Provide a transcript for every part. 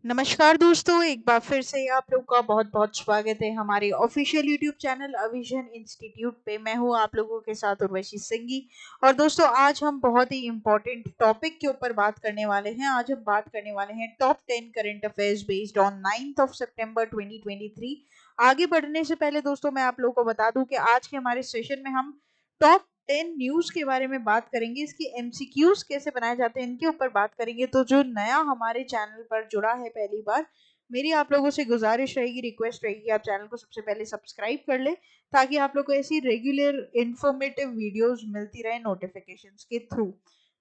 नमस्कार दोस्तों, एक बार फिर से आप लोग का बहुत बहुत स्वागत है हमारे ऑफिशियल यूट्यूब चैनल अविजन इंस्टीट्यूट पे। मैं हूँ आप लोगों के साथ उर्वशी सिंगी। और दोस्तों, आज हम बहुत ही इम्पोर्टेंट टॉपिक के ऊपर बात करने वाले हैं। आज हम बात करने वाले हैं top 10 current affairs based on 9th of सितंबर 2023। आगे बढ़ने से पहले दोस्तों, मैं आप लोगों को बता दूं कि आज के हमारे सेशन में हम टॉप 10 न्यूज के बारे में बात करेंगे। इसकी एमसीक्यूज कैसे बनाए जाते हैं इनके ऊपर बात करेंगे। तो जो नया हमारे चैनल पर जुड़ा है पहली बार, मेरी आप लोगों से गुजारिश रहेगी, रिक्वेस्ट रहेगी, आप चैनल को सबसे पहले सब्सक्राइब कर ले, ताकि आप लोग को ऐसी रेगुलर इंफॉर्मेटिव वीडियोस मिलती रहे नोटिफिकेशंस के थ्रू।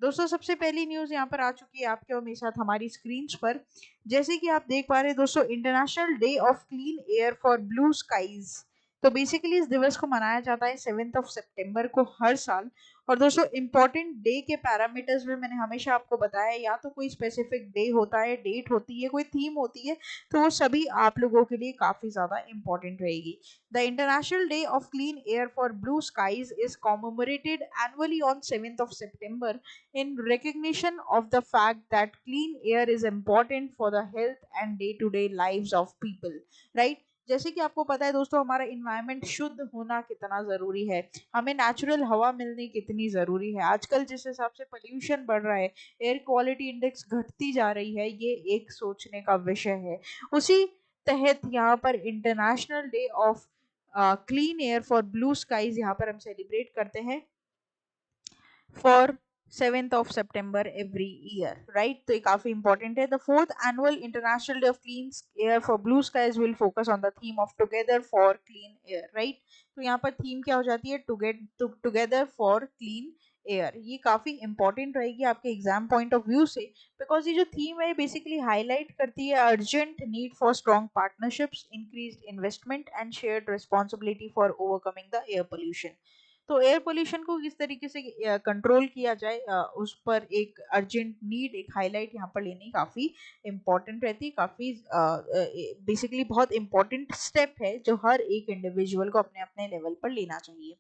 दोस्तों, सबसे पहली न्यूज यहाँ पर आ चुकी है आपके और मेरे साथ हमारी स्क्रीन पर। जैसे कि आप देख पा रहे हैं दोस्तों, international day of clean air for blue skies. तो बेसिकली इस दिवस को मनाया जाता है 7th ऑफ सितंबर को हर साल। और दोस्तों, इंपॉर्टेंट डे के पैरामीटर्स में मैंने हमेशा आपको बताया, या तो कोई स्पेसिफिक डे होता है, डेट होती है, कोई थीम होती है, तो वो सभी आप लोगों के लिए काफी ज्यादा इंपॉर्टेंट रहेगी। The international day of clean air for blue skies is commemorated annually on 7th of September in recognition of the fact that clean air is important for the health and day to day lives of people, right? जैसे कि आपको पता है दोस्तों, हमारा environment शुद्ध होना कितना जरूरी है, हमें नेचुरल हवा मिलनी कितनी जरूरी है। आजकल जिस हिसाब से पोल्यूशन बढ़ रहा है, एयर क्वालिटी इंडेक्स घटती जा रही है, ये एक सोचने का विषय है। उसी तहत यहाँ पर international day of clean air for blue skies यहाँ पर हम सेलिब्रेट करते हैं for 7th of September every year, right? तो ये काफी इंपॉर्टेंट है। The fourth annual international day of clean air for blue skies will focus on the theme of together for clean air, right? तो यहाँ पर theme क्या हो जाती है? Together for clean air. ये काफी इंपॉर्टेंट रहेगी आपके एग्जाम पॉइंट ऑफ व्यू से, बिकॉज ये जो थीम है बेसिकली हाईलाइट करती है urgent need for strong partnerships, increase investment and shared responsibility for overcoming the air pollution. तो एयर पोल्यूशन को किस तरीके से कंट्रोल किया जाए, उस पर एक अर्जेंट नीड, एक हाईलाइट यहाँ पर लेनी काफी इंपॉर्टेंट रहती है। काफी बेसिकली बहुत इंपॉर्टेंट स्टेप है जो हर एक इंडिविजुअल को अपने अपने लेवल पर लेना चाहिए।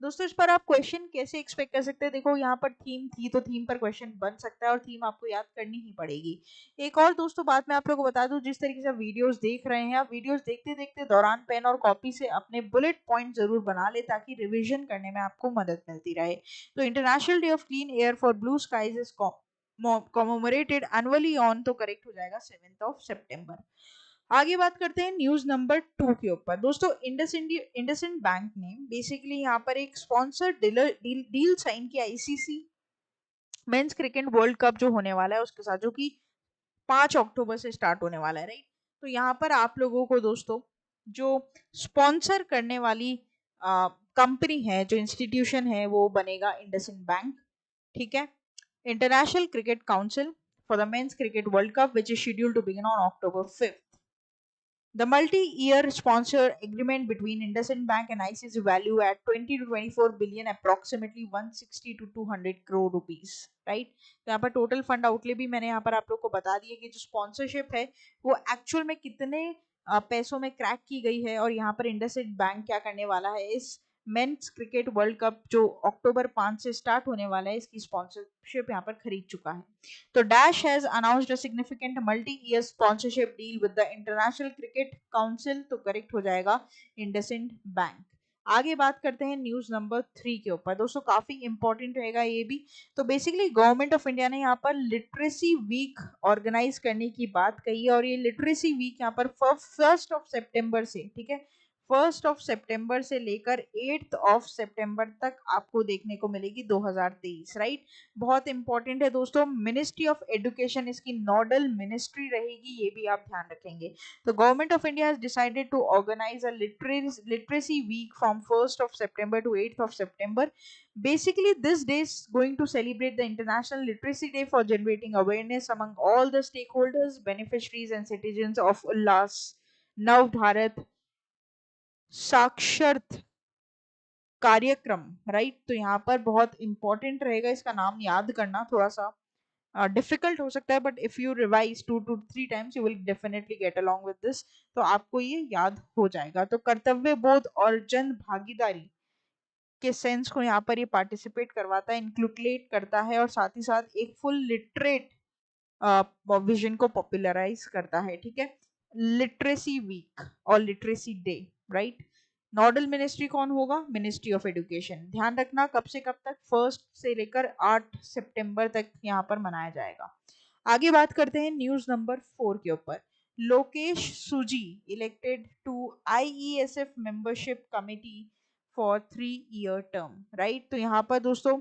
दोस्तों, इस पर आप क्वेश्चन कैसे एक्सपेक्ट कर सकते हैं? देखो, यहाँ पर थीम थी तो थीम पर क्वेश्चन बन सकता है, और थीम आपको याद करनी ही पड़ेगी। एक और दोस्तों बात मैं आप लोगों को बता दूं, जिस तरीके से वीडियोस देख रहे हैं, आप वीडियोस देखते देखते दौरान पेन और कॉपी से अपने बुलेट पॉइंट जरूर बना ले, ताकि रिवीजन करने में आपको मदद मिलती रहे। तो international day of clean air for blue skies is commemorated annually on, तो करेक्ट हो जाएगा 7th ऑफ सितंबर। आगे बात करते हैं न्यूज नंबर 2 के ऊपर। दोस्तों, इंडसइंड बैंक ने बेसिकली यहाँ पर एक स्पॉन्सर डील साइन किया ICC men's cricket world cup जो होने वाला है उसके साथ, जो कि 5 अक्टूबर से स्टार्ट होने वाला है, राइट? तो यहाँ पर आप लोगों को दोस्तों, जो स्पॉन्सर करने वाली कंपनी है, जो इंस्टीट्यूशन है, वो बनेगा इंडसइंड बैंक, ठीक है? International cricket council for the men's cricket world cup which is scheduled to begin on October 5th. The multi-year sponsor agreement between IndusInd Bank and ICICI value at 20 to 24 billion, approximately 160 to 200 crore rupees, right? तो यहाँ पर total fund outlay भी मैंने यहाँ पर आप लोग को बता दिया कि जो स्पॉन्सरशिप है वो एक्चुअल में कितने पैसों में क्रैक की गई है, और यहाँ पर इंडसइंड बैंक क्या करने वाला है, इस मेंस क्रिकेट वर्ल्ड कप जो अक्टूबर 5 से स्टार्ट होने वाला है, इसकी स्पॉन्सरशिप यहाँ पर खरीद चुका है। तो Dash has announced a significant multi-year sponsorship deal with the International Cricket Council, तो करेक्ट हो जाएगा इंडसइंड बैंक। आगे बात करते हैं न्यूज नंबर 3 के ऊपर। दोस्तों, काफी इंपॉर्टेंट रहेगा ये भी। तो बेसिकली गवर्नमेंट ऑफ इंडिया ने यहाँ पर लिटरेसी वीक ऑर्गेनाइज करने की बात कही है, और ये लिटरेसी वीक यहाँ पर 1st ऑफ सितंबर से, ठीक है, 1st ऑफ सितंबर से लेकर 8th ऑफ सितंबर तक आपको देखने को मिलेगी 2023, राइट? बहुत इंपॉर्टेंट है दोस्तों। मिनिस्ट्री ऑफ एजुकेशन इसकी नोडल मिनिस्ट्री रहेगी, ये भी आप ध्यान रखेंगे। तो government of India has decided to organise a literacy week from 1st of September to 8th of September. Basically, this day is going to celebrate the International Literacy Day for generating awareness among all the stakeholders, beneficiaries, and citizens of Ullas Nav Bharat साक्षरत कार्यक्रम, right? तो यहाँ पर बहुत important रहेगा, इसका नाम याद करना थोड़ा सा डिफिकल्ट हो सकता है, but if you revise 2 to 3 times you will definitely get along with this, तो आपको ये याद हो जाएगा। तो कर्तव्य बोध और जन भागीदारी के सेंस को यहाँ पर ये पार्टिसिपेट करवाता है, इंक्लूडेट करता है, और साथ ही साथ एक फुल लिटरेट विजन को पॉपुलराइज करता है, ठीक है। लिटरेसी वीक और literacy day, right. Nodal ministry कौन होगा? Ministry of education. ध्यान रखना कब से कब तक, 1 से लेकर 8 सितंबर तक यहाँ पर मनाया जाएगा। आगे बात करते हैं न्यूज नंबर 4 के ऊपर। Lokesh Suji elected to IESF membership committee for 3 year term, right. तो यहाँ पर दोस्तों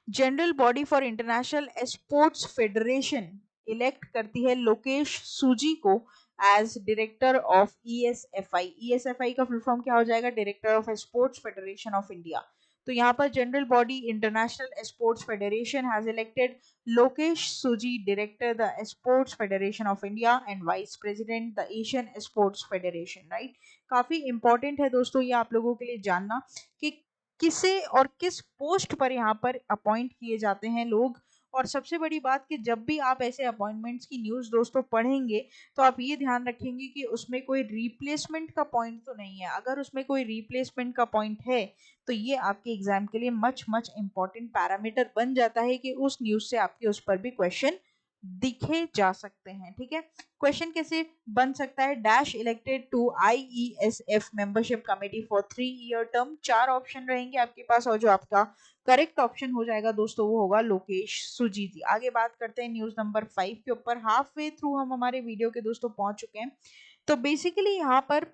general body for international sports federation elect करती है लोकेश सूजी को as director of ESFI. ESFI का फुल फॉर्म क्या हो जाएगा? Director of sports federation of India. तो यहाँ पर general body international sports federation has elected Lokesh Suji director the sports federation of India and vice president the Asian sports federation, right. काफी important है दोस्तों ये आप लोगों के लिए जानना कि किसे और किस पोस्ट पर यहाँ पर अपॉइंट किए जाते हैं लोग। और सबसे बड़ी बात कि जब भी आप ऐसे अपॉइंटमेंट्स की न्यूज़ दोस्तों पढ़ेंगे तो आप ये ध्यान रखेंगे कि उसमें कोई रिप्लेसमेंट का पॉइंट तो नहीं है। अगर उसमें कोई रिप्लेसमेंट का पॉइंट है तो ये आपके एग्जाम के लिए मच मच इंपॉर्टेंट पैरामीटर बन जाता है कि उस न्यूज़ से आपके उस पर भी क्वेश्चन दिखे जा सकते हैं, ठीक है। क्वेश्चन कैसे बन सकता है? Dash elected to IESF membership committee for 3 year term. 4 option रहेंगे आपके पास और जो आपका करेक्ट ऑप्शन हो जाएगा दोस्तों वो होगा लोकेश सुजीती। आगे बात करते हैं न्यूज नंबर 5 के ऊपर। हाफ वे थ्रू हम हमारे वीडियो के दोस्तों पहुंच चुके हैं। तो बेसिकली यहाँ पर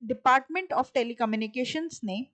डिपार्टमेंट ऑफ टेलीकम्युनिकेशंस ने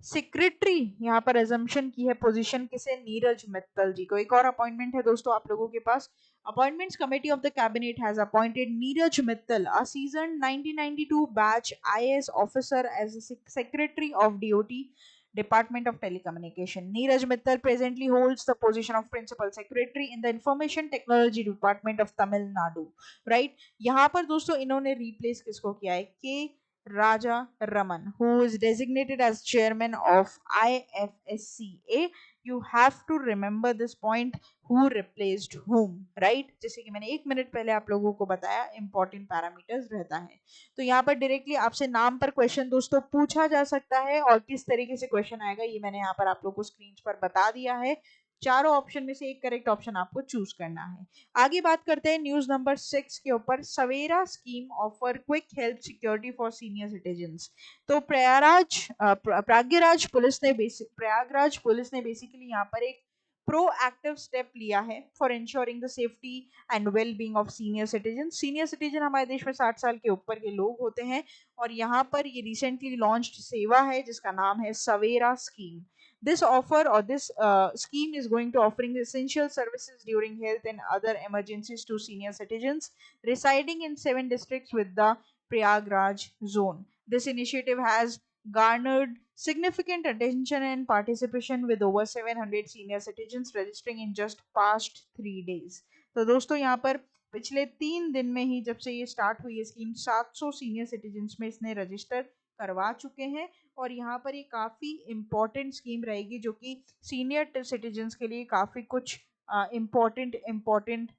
सेक्रेटरी यहाँ पर एजम्पशन की है पोजीशन किसे? नीरज मित्तल जी को। एक और अपॉइंटमेंट है दोस्तों आप लोगों के पास। Appointments committee of the cabinet has appointed Neeraj Mittal, a seasoned 1992 batch IAS officer, as secretary of DoT Department of Telecommunication. Neeraj Mittal presently holds the position of Principal Secretary in the Information Technology Department of Tamil Nadu. Right? यहाँ पर दोस्तों इन्होंने replace किसको किया है? के Raja Raman, who is designated as chairman of IFSCA. You have to remember this point, who replaced whom, right? जैसे कि मैंने 1 मिनट पहले आप लोगों को बताया, important parameters रहता है। तो यहाँ पर डायरेक्टली आपसे नाम पर क्वेश्चन दोस्तों पूछा जा सकता है और किस तरीके से क्वेश्चन आएगा ये मैंने यहाँ पर आप लोगों को स्क्रीन पर बता दिया है। चारों ऑप्शन में से एक करेक्ट ऑप्शन आपको चूज करना है। आगे बात करते हैं न्यूज नंबर 6 के ऊपर। Savera scheme offer quick health security for senior citizens. तो प्रयागराज पुलिस ने बेसिकली यहाँ पर एक प्रोएक्टिव स्टेप लिया है for ensuring the safety and well being of senior citizen. Senior citizen हमारे देश में 60 साल के ऊपर के लोग होते हैं और यहाँ पर ये रिसेंटली लॉन्च्ड सेवा है जिसका नाम है सवेरा scheme. This offer or this scheme is going to offering essential services during health and other emergencies to senior citizens residing in 7 districts with the Prayagraj zone. This initiative has garnered significant attention and participation with over 700 senior citizens registering in just past 3 days. तो दोस्तों यहाँ पर पिछले 3 दिन में ही जब से ये स्टार्ट हुई है स्कीम 700 सीनियर सिटीजन्स में इसने रजिस्टर करवा चुके हैं और यहाँ पर ये काफ़ी इम्पोर्टेंट स्कीम रहेगी जो कि सीनियर सिटीजन्स के लिए काफ़ी कुछ इम्पोर्टेंट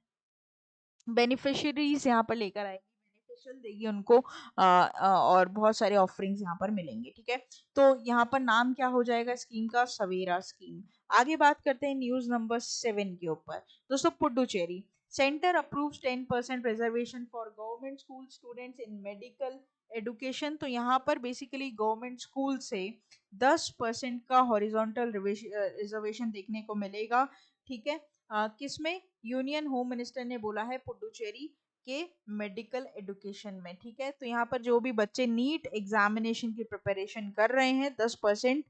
बेनिफिशियरीज यहाँ पर लेकर आएगी, बेनिफिशियल देगी उनको और बहुत सारे ऑफरिंग्स यहाँ पर मिलेंगे, ठीक है। तो यहाँ पर नाम क्या हो जाएगा स्कीम का? सवेरा स्कीम। आगे बात करते हैं न्यूज नंबर 7 के ऊपर। दोस्तों Puducherry centre approves 10% reservation for government school students in medical education. तो यहाँ पर बेसिकली गवर्नमेंट स्कूल से 10% का हॉरिजॉन्टल रिजर्वेशन देखने को मिलेगा, ठीक है। किसमें? यूनियन होम मिनिस्टर ने बोला है पुडुचेरी के मेडिकल एडुकेशन में, ठीक है। तो यहाँ पर जो भी बच्चे नीट एग्जामिनेशन की प्रिपरेशन कर रहे हैं 10%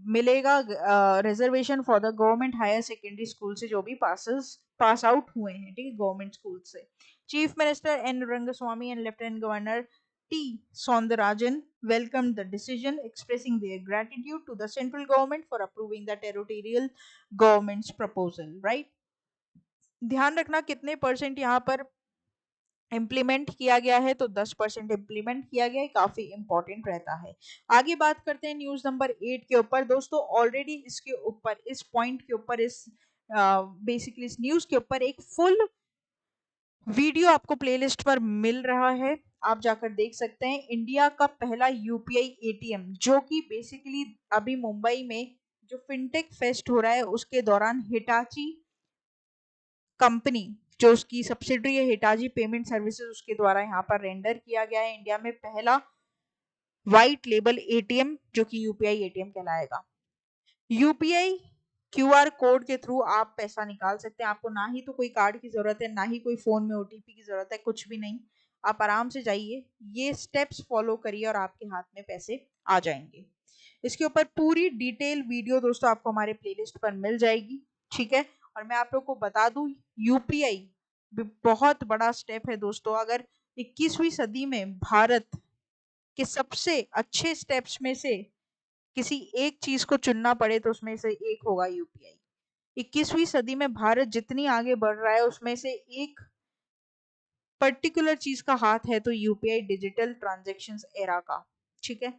मिलेगा reservation for the government higher secondary school से जो भी पास आउट हुए हैं, ठीक है, गवर्नमेंट स्कूल से। Chief minister N Rangaswamy and lieutenant governor T. Soundarajan welcomed the decision, expressing their gratitude to the central government for approving the territorial government's proposal, right? ध्यान रखना कितने परसेंट यहाँ पर इम्प्लीमेंट किया गया है, तो 10% इम्प्लीमेंट किया गया है, काफी इंपॉर्टेंट रहता है। आगे बात करते हैं न्यूज नंबर 8 के ऊपर। दोस्तों ऑलरेडी इसके ऊपर इस पॉइंट के ऊपर इस बेसिकली इस न्यूज के ऊपर एक फुल वीडियो आपको प्लेलिस्ट पर मिल रहा है, आप जाकर देख सकते हैं। इंडिया का पहला यूपीआई एटीएम जो कि बेसिकली अभी मुंबई में जो फिनटेक फेस्ट हो रहा है उसके दौरान हिटाची कंपनी जो उसकी सब्सिडरी है हिटाची पेमेंट सर्विसेज, उसके द्वारा यहाँ पर रेंडर किया गया है इंडिया में पहला व्हाइट लेबल एटीएम जो कि यूपीआई एटीएम कहलाएगा। यूपीआई क्यूआर कोड के थ्रू आप पैसा निकाल सकते हैं। आपको ना ही तो कोई कार्ड की जरूरत है, ना ही कोई फोन में ओटीपी की जरूरत है, कुछ भी नहीं। आप आराम से जाइए, ये स्टेप्स फॉलो करिए और आपके हाथ में पैसे आ जाएंगे। इसके ऊपर पूरी डिटेल वीडियो दोस्तों आपको हमारे प्लेलिस्ट पर मिल जाएगी, ठीक है। और मैं आप लोग को बता दूं, यूपीआई बहुत बड़ा स्टेप है दोस्तों। अगर 21वीं सदी में भारत के सबसे अच्छे स्टेप्स में से किसी एक चीज को चुनना पड़े तो उसमें से एक होगा यूपीआई। 21वीं सदी में भारत जितनी आगे बढ़ रहा है उसमें से एक पर्टिकुलर चीज का हाथ है तो यूपीआई डिजिटल ट्रांजैक्शंस एरा का, ठीक है।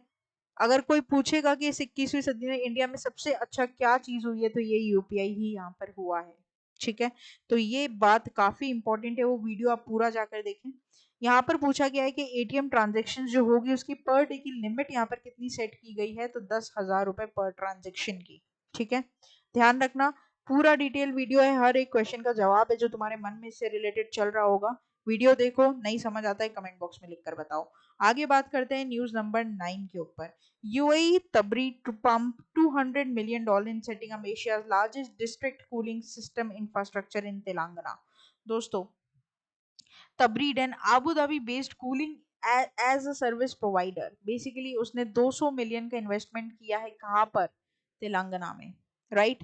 अगर कोई पूछेगा कि इस 21वीं सदी में इंडिया में सबसे अच्छा क्या चीज हुई है तो ये यूपीआई ही यहाँ पर हुआ है, ठीक है। तो ये बात काफी इंपॉर्टेंट है, वो वीडियो आप पूरा जाकर देखें। यहाँ पर पूछा गया है कि एटीएम ट्रांजेक्शन जो होगी उसकी पर डे की लिमिट यहाँ पर कितनी सेट की गई है, तो 10,000 रुपए पर ट्रांजेक्शन की, ठीक है। ध्यान रखना, पूरा डिटेल वीडियो है, हर एक क्वेश्चन का जवाब है जो तुम्हारे मन में इससे रिलेटेड चल रहा होगा। वीडियो देखो, नहीं समझ आता है कमेंट बॉक्स में लिखकर बताओ। आगे बात करते हैं न्यूज नंबर 9 के ऊपर। UAE Tabri to pump $200 million in setting up Asia's largest district cooling system infrastructure in Telangana। दोस्तों, Tabreed an Abu Dhabi based cooling as a service provider, basically उसने 200 मिलियन का इन्वेस्टमेंट किया है, कहाँ पर, तेलंगाना में, right.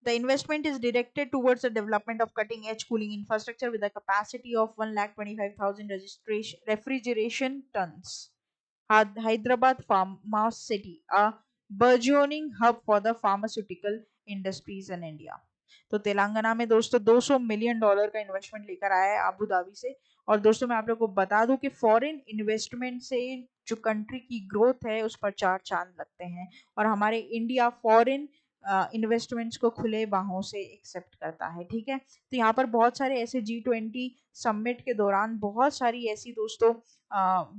The investment is directed towards the development of cutting-edge cooling infrastructure with a capacity of 125,000 refrigeration tons. Hyderabad Pharma City, a burgeoning hub for the pharmaceutical industries in India। तो तेलंगाना में दोस्तों 200 million dollar का investment लेकर आया है Abu Dhabi से। और दोस्तों मैं आप लोग को बता दूं कि फॉरेन इन्वेस्टमेंट से जो कंट्री की ग्रोथ है उस पर चार चांद लगते हैं, और हमारे इंडिया फॉरेन इन्वेस्टमेंट्स को खुले बाहों से एक्सेप्ट करता है, ठीक है। तो यहाँ पर बहुत सारे ऐसे G20 समिट के दौरान बहुत सारी ऐसी दोस्तों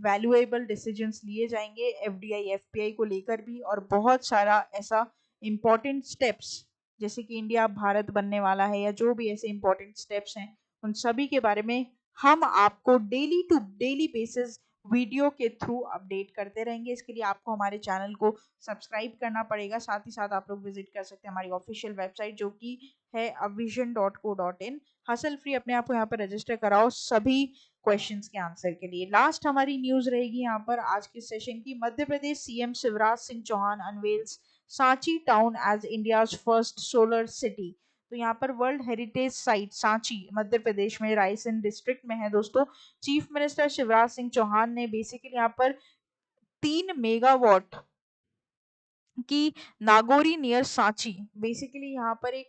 वैल्यूएबल डिसीजंस लिए जाएंगे एफडीआई एफपीआई को लेकर भी, और बहुत सारा ऐसा इंपॉर्टेंट स्टेप्स जैसे कि इंडिया भारत बनने वाला है या जो भी ऐसे इंपॉर्टेंट स्टेप्स हैं उन सभी के बारे में हम आपको daily to daily basis video के थ्रू अपडेट करते रहेंगे। इसके लिए आपको हमारे चैनल को सब्सक्राइब करना पड़ेगा, साथ ही साथ आप लोग विजिट कर सकते हैं हमारी ऑफिशियल वेबसाइट जो कि है avision.co.in। हसल फ्री अपने आप को यहाँ पर रजिस्टर कराओ सभी क्वेश्चंस के आंसर के लिए। लास्ट हमारी न्यूज रहेगी यहाँ पर आज के सेशन की। Madhya Pradesh CM Shivraj Singh Chouhan unveils Sanchi town as India's first solar city. तो यहाँ पर world heritage site Sanchi Madhya Pradesh में रायसेन डिस्ट्रिक्ट में है दोस्तों। चीफ मिनिस्टर शिवराज सिंह चौहान ने बेसिकली यहाँ पर 3 मेगावाट की नागौरी नियर सांची, बेसिकली यहाँ पर एक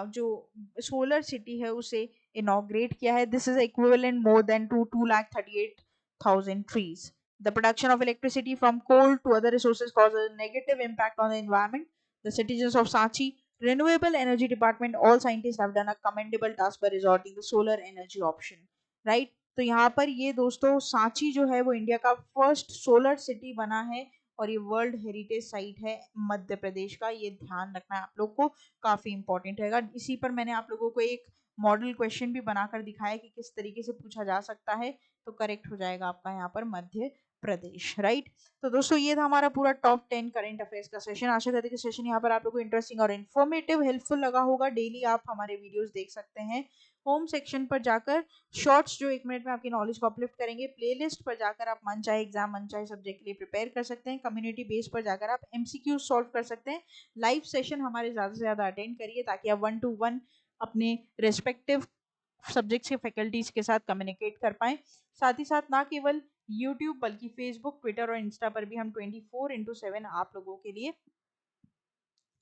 जो सोलर सिटी है उसे इनॉग्रेट किया है। This is equivalent more than to 2,38,000 trees। The production of electricity from coal to other resources causes a negative impact on the environment. The citizens of Sanchi Renewable Energy Department, all scientists have done a commendable task by resorting to solar energy option, right? तो यहाँ पर ये दोस्तों सांची जो है वो India का first solar city बना है और ये वर्ल्ड हेरिटेज साइट है मध्य प्रदेश का, ये ध्यान रखना है आप लोग को, काफी इंपॉर्टेंट रहेगा। इसी पर मैंने आप लोगों को एक मॉडल क्वेश्चन भी बनाकर दिखाया कि किस तरीके से पूछा जा सकता है, तो करेक्ट हो जाएगा आपका यहाँ पर मध्य प्रदेश, राइट। तो दोस्तों ये था हमारा पूरा टॉप 10 करंट अफेयर्स का सेशन। आशा करते हैं कि सेशन यहाँ पर आप लोगों को इंटरेस्टिंग और इन्फॉर्मेटिव हेल्पफुल लगा होगा। डेली आप हमारे वीडियोस देख सकते हैं होम सेक्शन पर जाकर, शॉर्ट्स जो 1 मिनट में आपकी नॉलेज को अपलिफ्ट करेंगे, प्लेलिस्ट पर जाकर आप मन चाहे एग्जाम मन चाहे सब्जेक्ट के लिए प्रिपेयर कर सकते हैं, कम्युनिटी बेस पर जाकर आप एमसीक्यू सॉल्व कर सकते हैं। लाइव सेशन हमारे ज़्यादा से ज़्यादा अटेंड करिए ताकि आप 1 to 1 अपने रेस्पेक्टिव सब्जेक्ट्स के फैकल्टीज के साथ कम्युनिकेट कर पाएँ। साथ ही साथ ना केवल यूट्यूब बल्कि फेसबुक, ट्विटर और इंस्टा पर भी हम 24/7 आप लोगों के लिए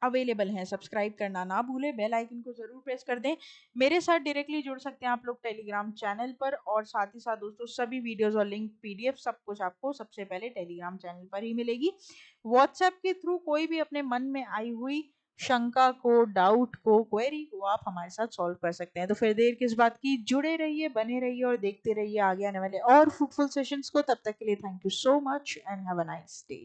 अवेलेबल हैं। सब्सक्राइब करना ना भूलें, बेल आइकन को जरूर प्रेस कर दें। मेरे साथ डायरेक्टली जुड़ सकते हैं आप लोग टेलीग्राम चैनल पर, और साथ ही साथ दोस्तों सभी वीडियोस और लिंक पीडीएफ सब कुछ आपको सबसे पहले टेलीग्राम चैनल पर ही मिलेगी। व्हाट्सएप के थ्रू कोई भी अपने मन में आई हुई शंका को, डाउट को, क्वेरी को आप हमारे साथ सॉल्व कर सकते हैं। तो फिर देर किस बात की, जुड़े रहिए, बने रहिए और देखते रहिए आगे आने वाले और फ्रूटफुल सेशंस को। तब तक के लिए thank you so much and have a nice day.